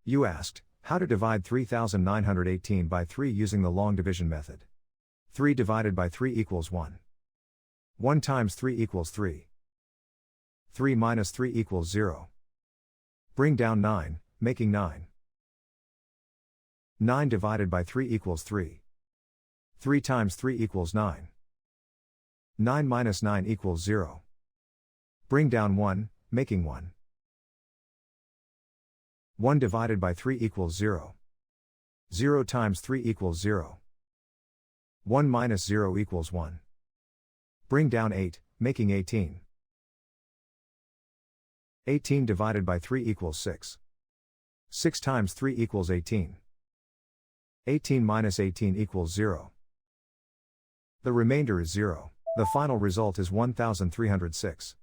You asked, how to divide 3918 by 3 using the long division method. 3 divided by 3 equals 1. 1 times 3 equals 3. 3 minus 3 equals 0. Bring down 9, making 9. 9 divided by 3 equals 3. 3 times 3 equals 9. 9 minus 9 equals 0. Bring down 1, making 1. 1 divided by 3 equals 0. 0 times 3 equals 0. 1 minus 0 equals 1. Bring down 8, making 18. 18 divided by 3 equals 6. 6 times 3 equals 18. 18 minus 18 equals 0. The remainder is 0. The final result is 1306.